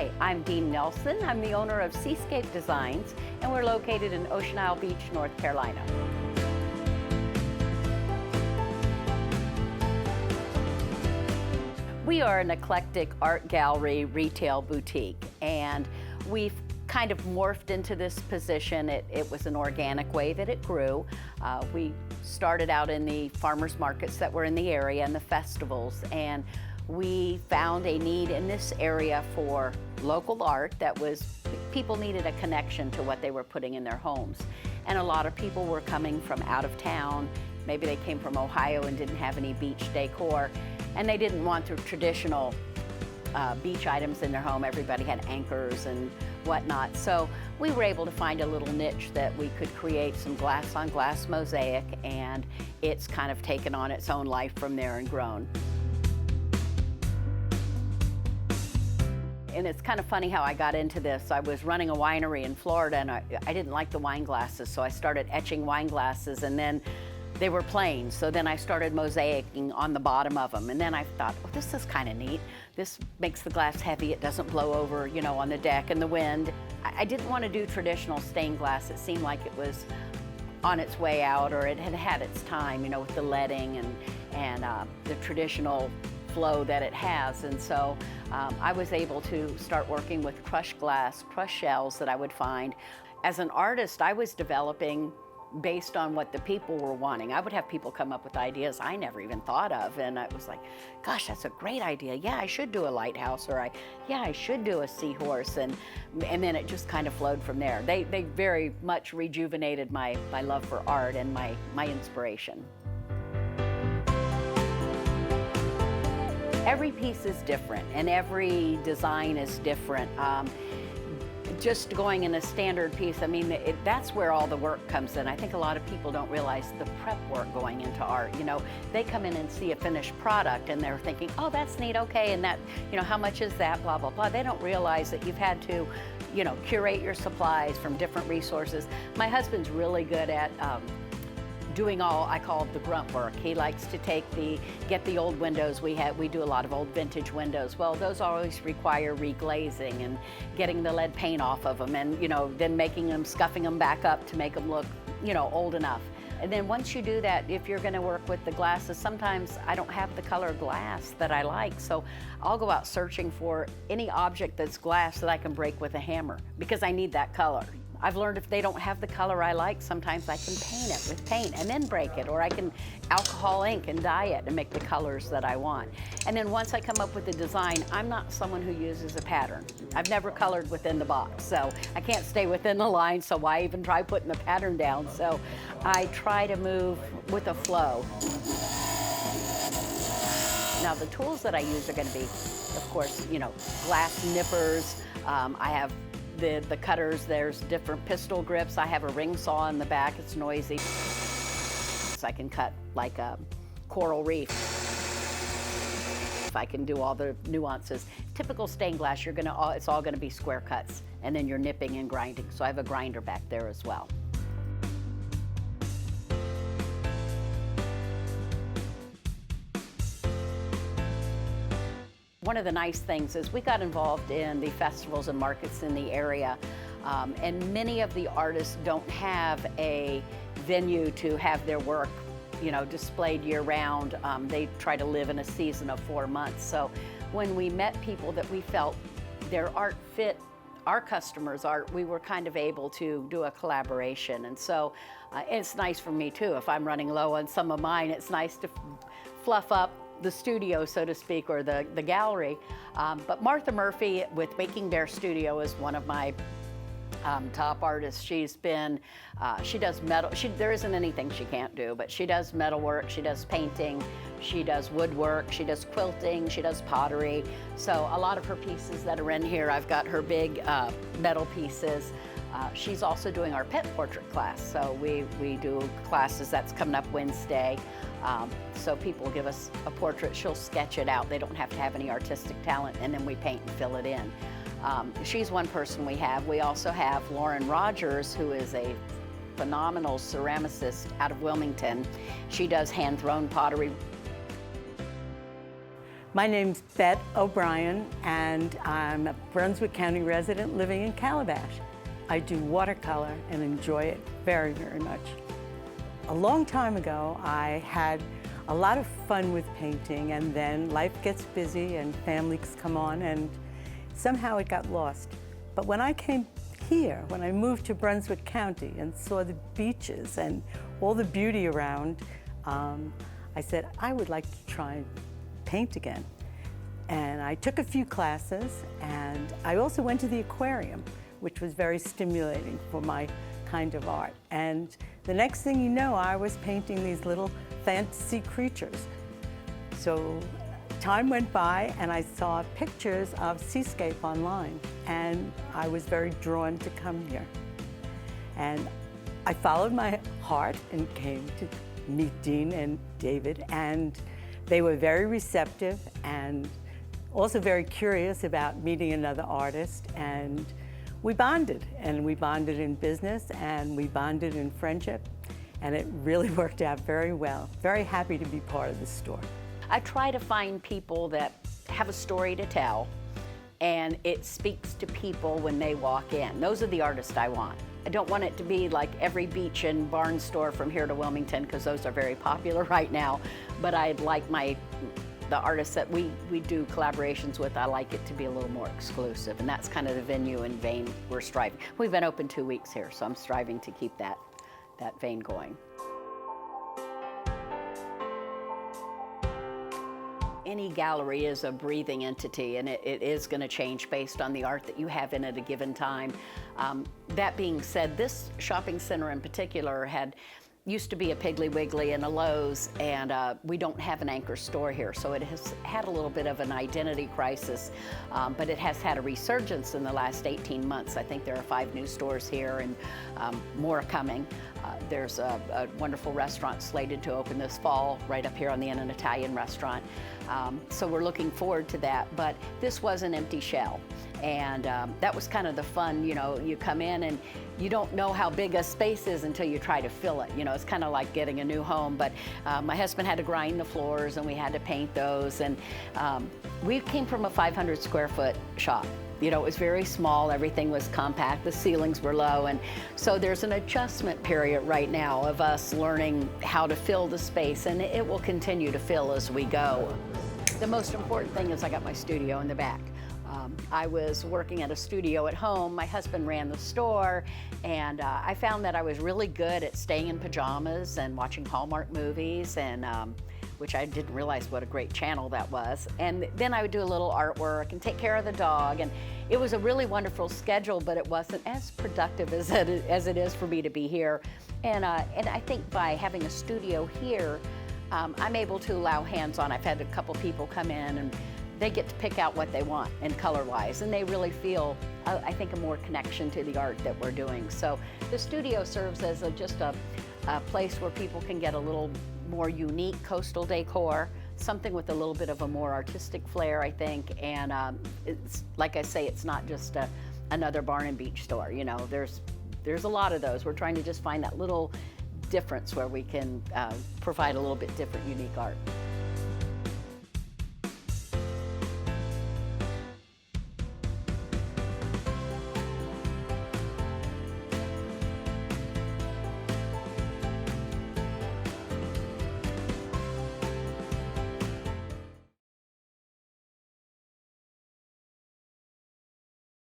Hi, I'm Dean Nelson. I'm the owner of Seascape Designs, and we're located in Ocean Isle Beach, North Carolina. We are an eclectic art gallery retail boutique, and we've kind of morphed into this position. It was an organic way that it grew. We started out in the farmers markets that were in the area and the festivals, and we found a need in this area for local art that was, people needed a connection to what they were putting in their homes. And a lot of people were coming from out of town. Maybe they came from Ohio and didn't have any beach decor, and they didn't want the traditional beach items in their home. Everybody had anchors and whatnot. So we were able to find a little niche that we could create some glass on glass mosaic, and it's kind of taken on its own life from there and grown. And it's kind of funny how I got into this. I was running a winery in Florida, and I didn't like the wine glasses, so I started etching wine glasses, and then they were plain. So then I started mosaicing on the bottom of them, and then I thought, oh, this is kind of neat. This makes the glass heavy. It doesn't blow over, you know, on the deck in the wind. I didn't want to do traditional stained glass. It seemed like it was on its way out, or it had had its time, you know, with the leading and the traditional flow that it has. And so I was able to start working with crushed glass, crushed shells that I would find. As an artist, I was developing based on what the people were wanting. I would have people come up with ideas I never even thought of, and I was like, gosh, that's a great idea. Yeah, I should do a lighthouse, or yeah, I should do a seahorse, and then it just kind of flowed from there. They very much rejuvenated my love for art and my inspiration. Every piece is different, and every design is different. Just going in a standard piece, I mean, that's where all the work comes in. I think a lot of people don't realize the prep work going into art. You know, they come in and see a finished product and they're thinking, oh, that's neat, okay, and that, you know, how much is that, blah, blah, blah. They don't realize that you've had to, you know, curate your supplies from different resources. My husband's really good at doing all, I call it the grunt work. He likes to get the old windows we do a lot of old vintage windows. Well, those always require reglazing and getting the lead paint off of them, and, you know, then scuffing them back up to make them look, you know, old enough. And then once you do that, if you're gonna work with the glasses, sometimes I don't have the color glass that I like, so I'll go out searching for any object that's glass that I can break with a hammer, because I need that color. I've learned if they don't have the color I like, sometimes I can paint it with paint and then break it, or I can alcohol ink and dye it and make the colors that I want. And then once I come up with the design, I'm not someone who uses a pattern. I've never colored within the box, so I can't stay within the line, so why even try putting the pattern down? So I try to move with a flow. Now the tools that I use are gonna be, of course, you know, glass nippers. I have the cutters, there's different pistol grips. I have a ring saw in the back, it's noisy. So I can cut like a coral reef. If I can do all the nuances. Typical stained glass, it's all gonna be square cuts, and then you're nipping and grinding. So I have a grinder back there as well. One of the nice things is we got involved in the festivals and markets in the area, and many of the artists don't have a venue to have their work, you know, displayed year-round. They try to live in a season of 4 months. So when we met people that we felt their art fit our customers' art, we were kind of able to do a collaboration. And so it's nice for me too. If I'm running low on some of mine, it's nice to fluff up the studio, so to speak, or the gallery. But Martha Murphy with Waking Bear Studio is one of my top artists. She's been, she does metal, there isn't anything she can't do, but she does metal work, she does painting, she does woodwork, she does quilting, she does pottery. So a lot of her pieces that are in here, I've got her big metal pieces. She's also doing our pet portrait class. So we do classes, that's coming up Wednesday. So people give us a portrait, she'll sketch it out. They don't have to have any artistic talent, and then we paint and fill it in. She's one person we have. We also have Lauren Rogers, who is a phenomenal ceramicist out of Wilmington. She does hand-thrown pottery. My name's Bet O'Brien, and I'm a Brunswick County resident living in Calabash. I do watercolor and enjoy it very, very much. A long time ago, I had a lot of fun with painting, and then life gets busy and families come on, and somehow it got lost. But when I came here, when I moved to Brunswick County and saw the beaches and all the beauty around, I said, I would like to try and paint again. And I took a few classes, and I also went to the aquarium, which was very stimulating for my kind of art. And the next thing you know, I was painting these little fantasy creatures. So time went by, and I saw pictures of Seascape online, and I was very drawn to come here. And I followed my heart and came to meet Dean and David, and they were very receptive and also very curious about meeting another artist, and we bonded in business, and we bonded in friendship, and it really worked out very well. Very happy to be part of this store. I try to find people that have a story to tell, and it speaks to people when they walk in. Those are the artists I want. I don't want it to be like every beach and barn store from here to Wilmington, because those are very popular right now, but I'd like the artists that we do collaborations with, I like it to be a little more exclusive, and that's kind of the venue and vein we're striving. We've been open 2 weeks here, so I'm striving to keep that vein going. Any gallery is a breathing entity, and it is going to change based on the art that you have in at a given time. That being said, this shopping center in particular used to be a Piggly Wiggly and a Lowe's, and we don't have an anchor store here, so it has had a little bit of an identity crisis, but it has had a resurgence in the last 18 months. I think there are 5 new stores here, and more coming. There's a wonderful restaurant slated to open this fall right up here on the end, an Italian restaurant. So we're looking forward to that, but this was an empty shell. And that was kind of the fun, you know, you come in and you don't know how big a space is until you try to fill it. You know, it's kind of like getting a new home, but my husband had to grind the floors and we had to paint those. And we came from a 500 square foot shop. You know, it was very small, everything was compact, the ceilings were low, and so there's an adjustment period right now of us learning how to fill the space, and it will continue to fill as we go. The most important thing is I got my studio in the back. I was working at a studio at home. My husband ran the store, and I found that I was really good at staying in pajamas and watching Hallmark movies, and which I didn't realize what a great channel that was. And then I would do a little artwork and take care of the dog, and it was a really wonderful schedule, but it wasn't as productive as it is for me to be here. And I think by having a studio here, I'm able to allow hands-on. I've had a couple people come in, and they get to pick out what they want and color-wise, and they really feel, I think, a more connection to the art that we're doing. So the studio serves as just a place where people can get a little more unique coastal decor, something with a little bit of a more artistic flair, I think. And it's like I say, it's not just another barn and beach store. You know, there's a lot of those. We're trying to just find that little difference where we can provide a little bit different, unique art.